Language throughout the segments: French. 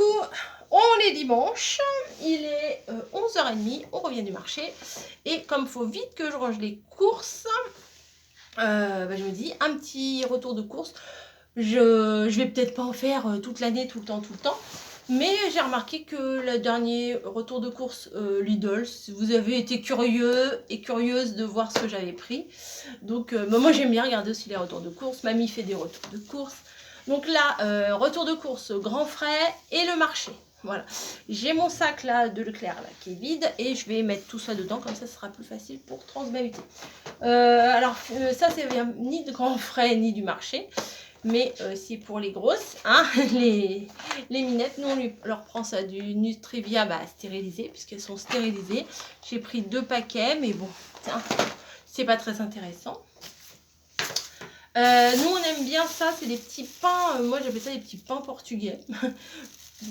Coucou, on est dimanche, il est 11h30, on revient du marché et comme il faut vite que je range les courses, je me dis un petit retour de course. Je vais peut-être pas en faire toute l'année, tout le temps, mais j'ai remarqué que le dernier retour de course Lidl, vous avez été curieux et curieuse de voir ce que j'avais pris. Donc moi j'aime bien regarder aussi les retours de course, mamie fait des retours de course. Donc là, retour de course, grand frais et le marché. Voilà, j'ai mon sac là de Leclerc là, qui est vide et je vais mettre tout ça dedans, comme ça ce sera plus facile pour transbahuter. Ça c'est ni de grand frais ni du marché, mais c'est pour les grosses, hein, les minettes. Nous on leur prend ça du Nutrivia stérilisé, puisqu'elles sont stérilisées. J'ai pris 2 paquets, mais bon, c'est pas très intéressant. Nous on aime bien ça, c'est des petits pains, moi j'appelle ça des petits pains portugais.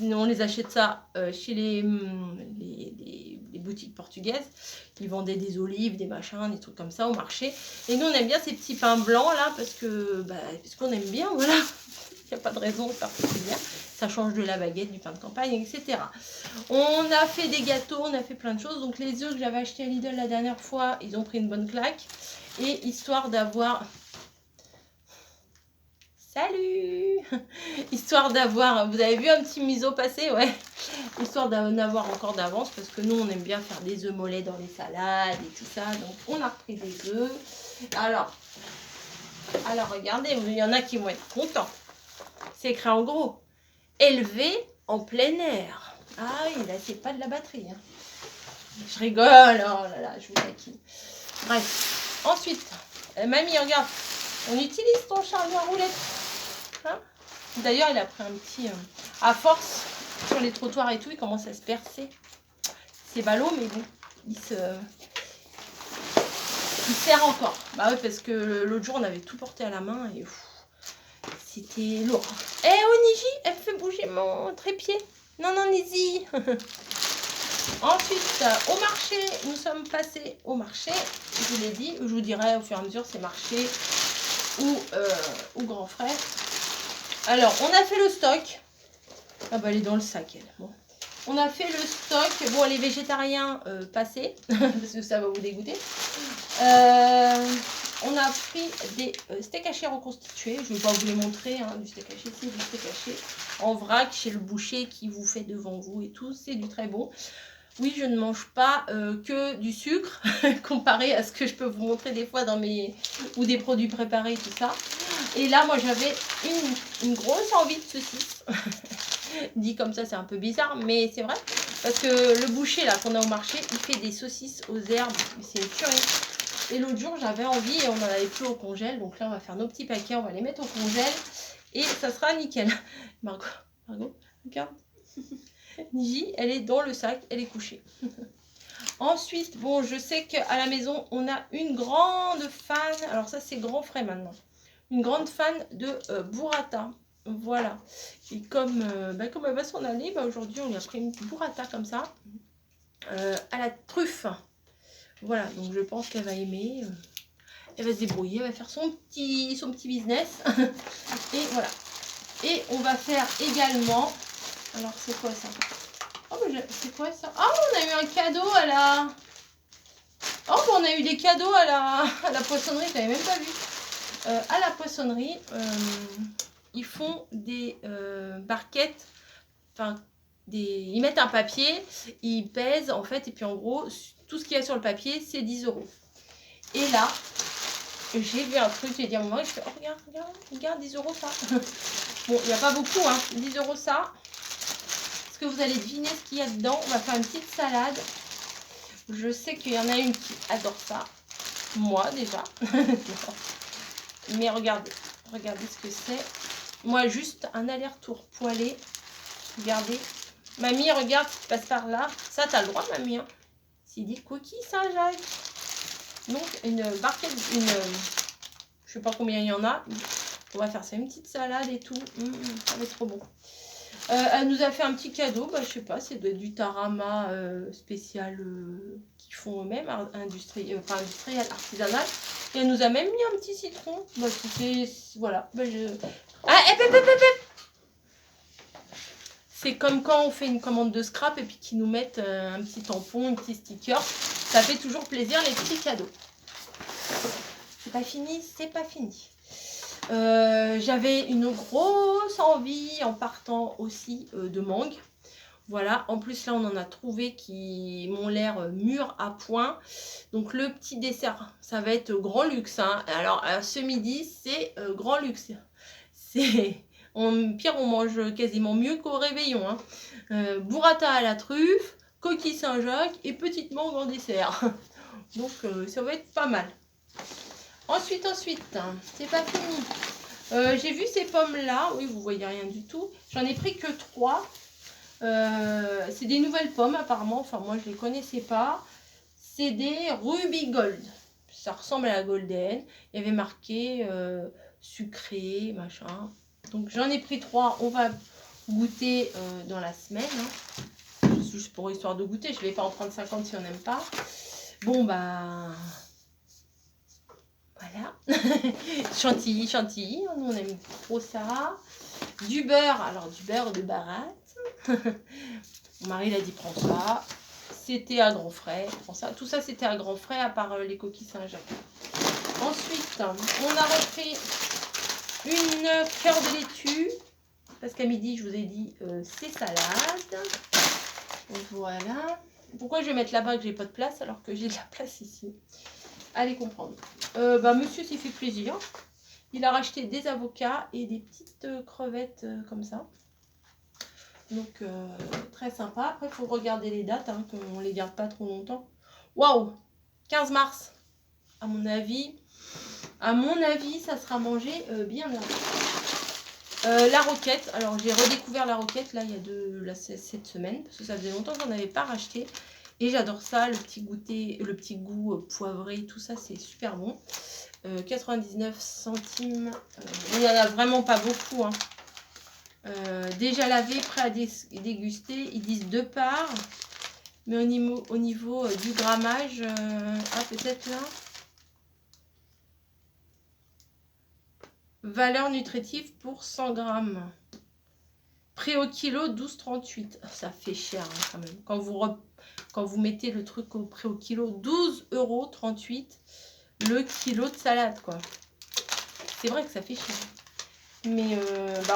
On les achète ça chez les boutiques portugaises. Ils vendaient des olives, des machins, des trucs comme ça au marché. Et nous on aime bien ces petits pains blancs là parce qu'on aime bien, voilà. Il n'y a pas de raison de faire plaisir. Ça change de la baguette, du pain de campagne, etc. On a fait des gâteaux, on a fait plein de choses. Donc les œufs que j'avais achetés à Lidl la dernière fois, ils ont pris une bonne claque. Et histoire d'avoir... Salut! Histoire d'avoir... Vous avez vu un petit miso passer? Ouais. Histoire d'en avoir encore d'avance, parce que nous, on aime bien faire des œufs mollets dans les salades et tout ça. Donc, on a repris des œufs. Alors, regardez, il y en a qui vont être contents. C'est écrit en gros. Élevé en plein air. Ah oui, là, c'est pas de la batterie. Hein. Je rigole. Oh là là, je vous taquine. Bref. Ensuite, mamie, regarde. On utilise ton chargeur roulette. Hein, d'ailleurs, il a pris un petit... à force, sur les trottoirs et tout, il commence à se percer. C'est ballot, mais bon, il sert encore. Bah oui, parce que l'autre jour, on avait tout porté à la main et c'était lourd. Eh oh, Niji, elle fait bouger mon trépied. Non, non, Niji. Ensuite, au marché, nous sommes passés au marché. Je vous l'ai dit, je vous dirai au fur et à mesure, c'est marché ou grand frais. Alors, on a fait le stock. Ah bah, elle est dans le sac, elle. Bon. On a fait le stock. Bon, les végétariens, passés, parce que ça va vous dégoûter. On a pris des steaks hachés reconstitués. Je ne vais pas vous les montrer, hein, du steak haché. C'est du steak haché en vrac chez le boucher qui vous fait devant vous et tout. C'est du très bon. Oui, je ne mange pas que du sucre, comparé à ce que je peux vous montrer des fois dans mes... ou des produits préparés, tout ça. Et là, moi, j'avais une grosse envie de saucisse. Dit comme ça, c'est un peu bizarre, mais c'est vrai. Parce que le boucher, là, qu'on a au marché, il fait des saucisses aux herbes. C'est une tuerie. Et l'autre jour, j'avais envie et on n'en avait plus au congèle. Donc là, on va faire nos petits paquets, on va les mettre au congèle. Et ça sera nickel. Margot, regarde. Niji, elle est dans le sac, elle est couchée. Ensuite, bon, je sais qu'à la maison, on a une grande fan. Alors ça, c'est grand frais maintenant. Une grande fan de burrata. Voilà. Et comme elle va s'en aller, aujourd'hui, on lui a pris une burrata comme ça. À la truffe. Voilà, donc je pense qu'elle va aimer. Elle va se débrouiller, elle va faire son petit business. Et voilà. Et on va faire également... Alors, c'est quoi ça? Oh, c'est quoi ça? Oh, on a eu un cadeau à la... Oh, on a eu des cadeaux à la poissonnerie, je n'avais même pas vu. À la poissonnerie, ils font des barquettes, enfin, ils mettent un papier, ils pèsent en fait, et puis en gros, tout ce qu'il y a sur le papier, c'est 10 €. Et là, j'ai vu un truc, j'ai dit à mon mari, je fais, oh, regarde, 10 € ça. Bon, il n'y a pas beaucoup, hein, 10 € ça. Est-ce que vous allez deviner ce qu'il y a dedans? On va faire une petite salade. Je sais qu'il y en a une qui adore ça. Moi, déjà. Mais regardez ce que c'est. Moi, juste un aller-retour poêlé. Regardez. Mamie, regarde ce qui passe par là. Ça, t'as le droit, mamie. Hein. C'est des coquilles, ça, Jacques. Donc, une barquette, je sais pas combien il y en a. On va faire ça, une petite salade et tout. Ça va être trop bon. Elle nous a fait un petit cadeau. Je sais pas, c'est du tarama spécial qu'ils font eux-mêmes, industriel, artisanal. Et elle nous a même mis un petit citron. C'était, voilà. Ah, C'est comme quand on fait une commande de scrap et puis qu'ils nous mettent un petit tampon, un petit sticker. Ça fait toujours plaisir les petits cadeaux. C'est pas fini, c'est pas fini. J'avais une grosse envie en partant aussi de mangue. Voilà, en plus là on en a trouvé qui m'ont l'air mûrs à point. Donc le petit dessert, ça va être grand luxe. Hein. Alors ce midi, c'est grand luxe. C'est pire, on mange quasiment mieux qu'au réveillon. Hein. Burrata à la truffe, coquille Saint-Jacques et petite mangue en dessert. Donc ça va être pas mal. Ensuite, c'est pas fini. J'ai vu ces pommes là, oui vous voyez rien du tout. J'en ai pris que 3. C'est des nouvelles pommes apparemment, enfin moi je les connaissais pas. C'est des Ruby Gold. Ça ressemble à la Golden. Il y avait marqué sucré, machin. Donc j'en ai pris 3. On va goûter dans la semaine. Hein. Juste pour histoire de goûter. Je ne vais pas en prendre 50 si on n'aime pas. Bon bah... Voilà. Chantilly, chantilly. Nous on aime trop ça. Du beurre. Alors du beurre de baratte. Mon mari il a dit prends ça. C'était à grands frais. Prends ça. Tout ça c'était à grands frais à part les coquilles Saint-Jacques. Ensuite, on a repris une cœur de laitue. Parce qu'à midi, je vous ai dit, c'est salade. Voilà. Pourquoi je vais mettre là-bas que j'ai pas de place alors que j'ai de la place ici? Allez comprendre. Monsieur s'y fait plaisir. Il a racheté des avocats et des petites crevettes comme ça. Donc, très sympa. Après, il faut regarder les dates, hein, qu'on ne les garde pas trop longtemps. Waouh! 15 mars. À mon avis, ça sera mangé bien là. La roquette. Alors, j'ai redécouvert la roquette, là, il y a cette semaine. Parce que ça faisait longtemps que j'en avais pas racheté. Et j'adore ça, le petit goût poivré, tout ça, c'est super bon. 99 centimes. Il n'y en a vraiment pas beaucoup, hein. Déjà lavé, prêt à déguster. Ils disent 2 parts. Mais au niveau du grammage, peut-être là. Valeur nutritive pour 100 grammes. Prix au kilo 12,38. Ça fait cher hein, quand même. Quand vous mettez le truc au prix au kilo, 12,38 € le kilo de salade quoi. C'est vrai que ça fait cher. Mais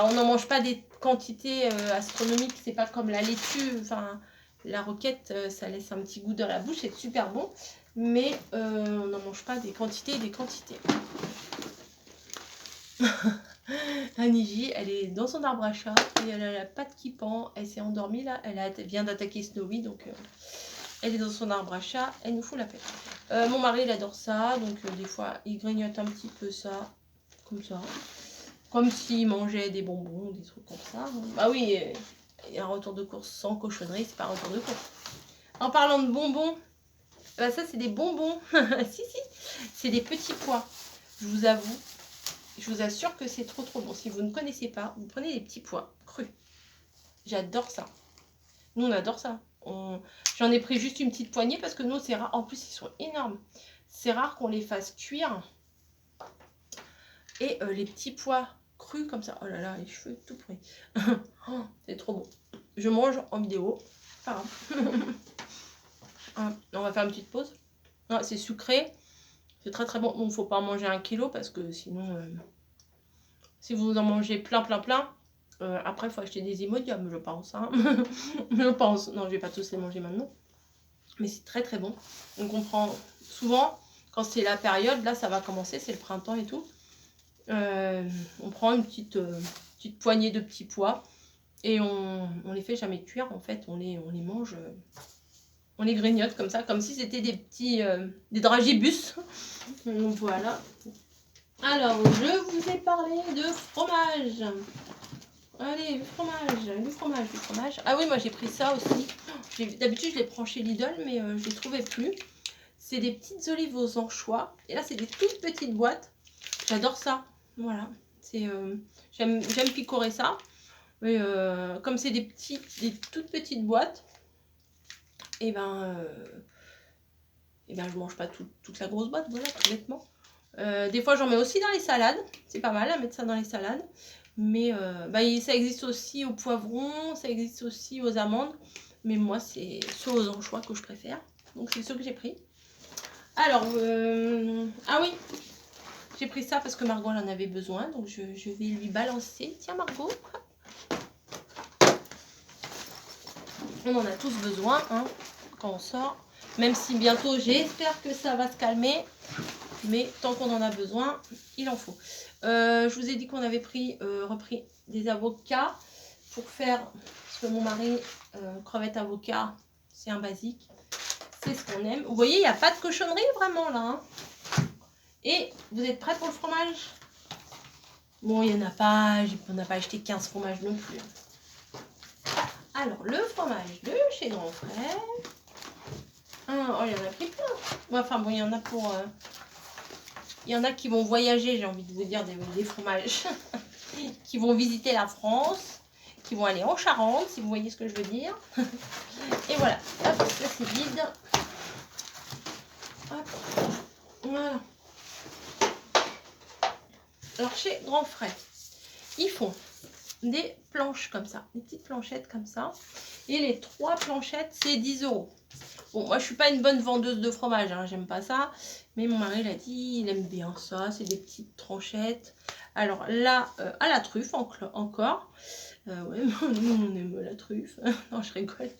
on n'en mange pas des quantités astronomiques. C'est pas comme la laitue. Enfin, la roquette, ça laisse un petit goût dans la bouche. C'est super bon. Mais on n'en mange pas des quantités et des quantités. Annie, elle est dans son arbre à chat et elle a la patte qui pend. Elle s'est endormie là. Elle vient d'attaquer Snowy. Donc elle est dans son arbre à chat. Elle nous fout la paix. Mon mari, il adore ça. Donc des fois, il grignote un petit peu ça. Comme ça. Comme s'il mangeait des bonbons, des trucs comme ça. Bah oui, un retour de course sans cochonnerie, c'est pas un retour de course. En parlant de bonbons, ça c'est des bonbons. Si, c'est des petits pois. Je vous avoue, je vous assure que c'est trop bon. Si vous ne connaissez pas, vous prenez des petits pois crus. J'adore ça. Nous, on adore ça. J'en ai pris juste une petite poignée parce que nous, c'est rare. En plus, ils sont énormes. C'est rare qu'on les fasse cuire. Et les petits pois crus comme ça. Oh là là, les cheveux tout pourris. Oh, c'est trop bon. Je mange en vidéo. Pas grave. On va faire une petite pause. C'est sucré. C'est très bon. Bon, faut pas en manger 1 kilo parce que sinon, si vous en mangez plein, après, il faut acheter des Imodium, je pense. Hein. Je pense. Non, je vais pas tous les manger maintenant. Mais c'est très bon. Donc, on prend souvent, quand c'est la période, là, ça va commencer, c'est le printemps et tout. On prend une petite poignée de petits pois et on les fait jamais cuire. En fait, on les mange, on les grignote comme ça, comme si c'était des petits des dragibus. Donc voilà. Alors, je vous ai parlé de fromage. Allez, du fromage. Ah oui, moi j'ai pris ça aussi. D'habitude, je les prends chez Lidl, mais je les trouvais plus. C'est des petites olives aux anchois. Et là, c'est des toutes petites boîtes. J'adore ça. Voilà. J'aime picorer ça. Mais comme c'est des toutes petites boîtes, et je mange pas toute la grosse boîte, voilà, tout bêtement. Des fois, j'en mets aussi dans les salades. C'est pas mal à mettre ça dans les salades. Mais ça existe aussi au poivron, ça existe aussi aux amandes. Mais moi, c'est ceux aux anchois que je préfère. Donc, c'est ceux que j'ai pris. Alors, ah oui, j'ai pris ça parce que Margot en avait besoin. Donc, je vais lui balancer. Tiens, Margot. On en a tous besoin hein, quand on sort. Même si bientôt, j'espère que ça va se calmer. Mais tant qu'on en a besoin, il en faut. Je vous ai dit qu'on avait repris des avocats pour faire, parce que mon mari, crevette avocat, c'est un basique. C'est ce qu'on aime. Vous voyez, il n'y a pas de cochonnerie vraiment là. Hein. Et vous êtes prêts pour le fromage? Bon, il n'y en a pas, on n'a pas acheté 15 fromages non plus. Alors, le fromage de chez Grand Frère. Oh, il y en a pris plein. Enfin bon, il y en a pour... il y en a qui vont voyager, j'ai envie de vous dire, des fromages. Qui vont visiter la France. Qui vont aller en Charente, si vous voyez ce que je veux dire. Et voilà. Hop, là c'est vide. Hop. Voilà. Alors chez Grand Frère, ils font des planches comme ça, des petites planchettes comme ça. Et les 3 planchettes, c'est 10 €. Bon, moi je suis pas une bonne vendeuse de fromage, hein, j'aime pas ça. Mais mon mari l'a dit, il aime bien ça, c'est des petites tranchettes. Alors là, à la truffe encore. Ouais, nous on aime la truffe. Non, je rigole.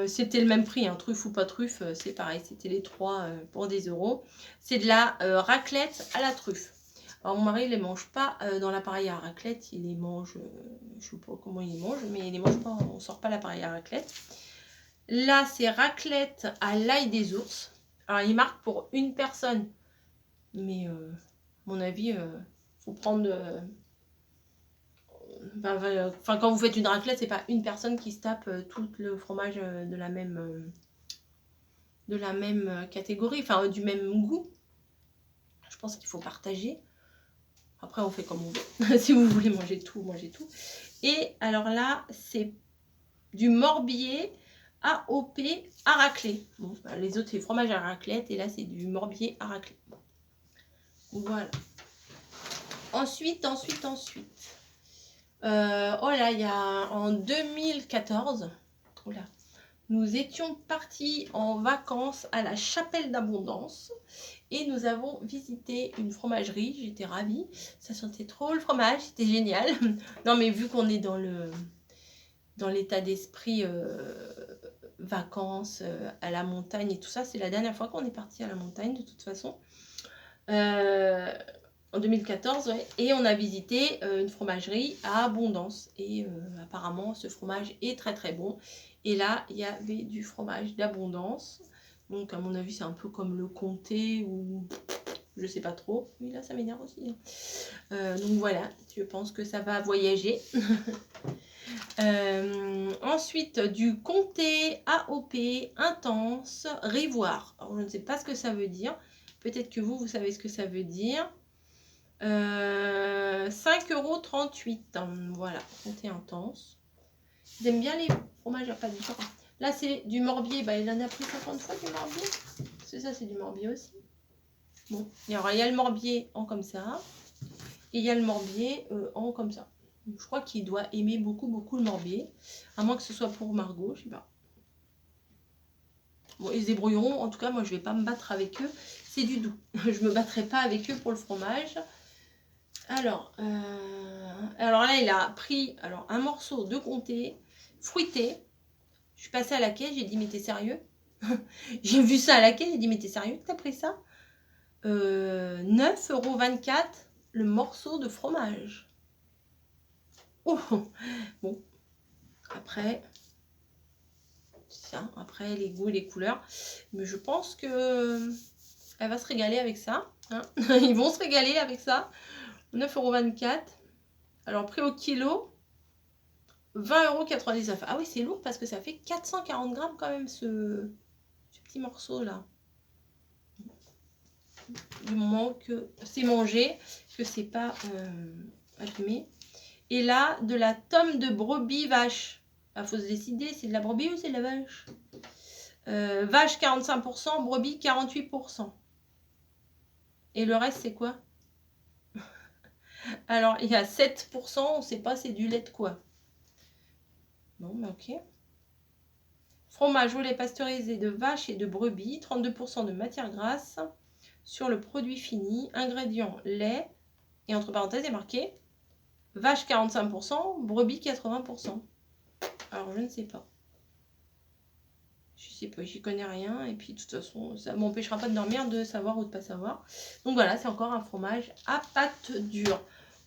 C'était le même prix, hein, truffe ou pas truffe, c'est pareil, c'était les 3 pour 10 €. C'est de la raclette à la truffe. Alors mon mari ne les mange pas dans l'appareil à raclette, il les mange, je ne sais pas comment il les mange, mais il les mange pas, on ne sort pas l'appareil à raclette. Là c'est raclette à l'ail des ours. Alors il marque pour une personne, mais à mon avis, faut prendre... Enfin, quand vous faites une raclette, c'est pas une personne qui se tape tout le fromage de la même catégorie, enfin du même goût. Je pense qu'il faut partager. Après, on fait comme on veut. Si vous voulez manger tout, mangez tout. Et alors là, c'est du Morbier AOP à raclée. Bon, les autres, c'est fromage à raclette. Et là, c'est du Morbier à raclée. Voilà. Ensuite. Oh là, il y a en 2014. Oh là, nous étions partis en vacances à la Chapelle d'Abondance. Et nous avons visité une fromagerie, j'étais ravie, ça sentait trop le fromage, c'était génial. Non mais vu qu'on est dans l'état d'esprit vacances, à la montagne et tout ça, c'est la dernière fois qu'on est parti à la montagne de toute façon. En 2014, ouais, et on a visité une fromagerie à Abondance. Et apparemment ce fromage est très très bon. Et là, il y avait du fromage d'Abondance. Donc, à mon avis, c'est un peu comme le comté ou je sais pas trop. Oui, là, ça m'énerve aussi. Donc, voilà, je pense que ça va voyager. Ensuite, du comté AOP intense Rivoire. Alors, je ne sais pas ce que ça veut dire. Peut-être que vous savez ce que ça veut dire. 5,38 €. Voilà, comté intense. J'aime bien les fromages à pâte différents. Là, c'est du Morbier. Bah, il en a pris 50 fois du Morbier. C'est ça, c'est du Morbier aussi. Bon, il y a le Morbier en comme ça. Et il y a le Morbier en comme ça. Je crois qu'il doit aimer beaucoup, beaucoup le Morbier. À moins que ce soit pour Margot, je sais pas. Bon, ils se débrouilleront. En tout cas, moi, je vais pas me battre avec eux. C'est du doux. Je me battrai pas avec eux pour le fromage. Alors là, il a pris un morceau de comté fruité. Je suis passée à la caisse, j'ai dit, mais t'es sérieux? J'ai vu ça à la caisse, j'ai dit, mais t'es sérieux que t'as pris ça? 9,24 € le morceau de fromage. Oh, bon, après, ça, après les goûts et les couleurs. Mais je pense que elle va se régaler avec ça. Hein. Ils vont se régaler avec ça. 9,24 €. Alors, prix au kilo, 20,99 €. Ah oui, c'est lourd parce que ça fait 440 grammes quand même, ce petit morceau-là. Du moment que c'est mangé, que c'est pas abîmé. Et là, de la tome de brebis vache. Il faut se décider, c'est de la brebis ou c'est de la vache? Vache 45%, brebis 48%. Et le reste, c'est quoi? Alors, il y a 7%, on ne sait pas c'est du lait de quoi. Bon, mais ok. Fromage au lait pasteurisé de vache et de brebis, 32% de matière grasse sur le produit fini. Ingrédients lait, et entre parenthèses, il est marqué vache 45%, brebis 80%. Alors, je ne sais pas. Je sais pas, j'y connais rien. Et puis, de toute façon, ça ne m'empêchera pas de dormir, de savoir ou de pas savoir. Donc voilà, c'est encore un fromage à pâte dure.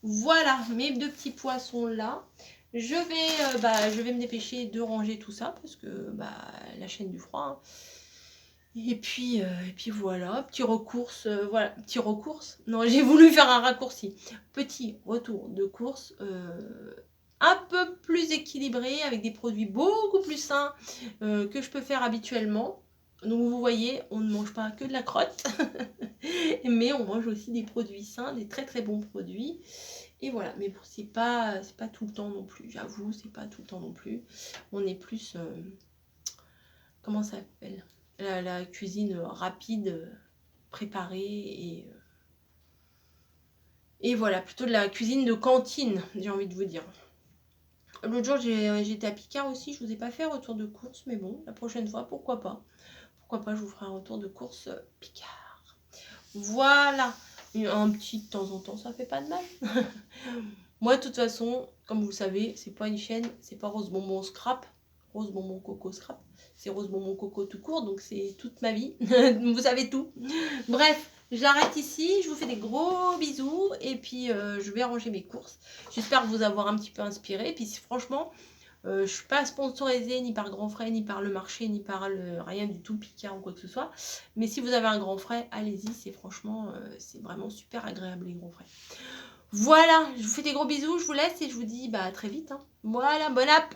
Voilà, mes deux petits poissons là. Je vais me dépêcher de ranger tout ça parce que la chaîne du froid. Hein. Et puis voilà, petit recours. Voilà, petit recours. Non, j'ai voulu faire un raccourci. Petit retour de course. Un peu plus équilibré avec des produits beaucoup plus sains que je peux faire habituellement. Donc vous voyez, on ne mange pas que de la crotte, mais on mange aussi des produits sains, des très très bons produits. Et voilà, mais c'est pas tout le temps non plus, j'avoue, c'est pas tout le temps non plus. On est plus, comment ça s'appelle, la cuisine rapide, préparée et voilà, plutôt de la cuisine de cantine, j'ai envie de vous dire. L'autre jour, j'étais à Picard aussi, je vous ai pas fait un retour de course, mais bon, la prochaine fois, pourquoi pas. Pourquoi pas, je vous ferai un retour de course Picard. Voilà, un petit de temps en temps, ça fait pas de mal. Moi, de toute façon, comme vous savez, c'est pas une chaîne, c'est pas Rose Bonbon Scrap, Rose Bonbon Coco Scrap, c'est Rose Bonbon Coco tout court, donc c'est toute ma vie, vous savez tout. Bref, j'arrête ici, je vous fais des gros bisous, et puis je vais ranger mes courses. J'espère vous avoir un petit peu inspiré, et puis franchement, je suis pas sponsorisée ni par Grand Frais, ni par le marché, ni par rien du tout, Picard ou quoi que ce soit. Mais si vous avez un Grand Frais, allez-y, c'est franchement, c'est vraiment super agréable les Grands Frais. Voilà, je vous fais des gros bisous, je vous laisse et je vous dis à très vite. Hein. Voilà, bon app.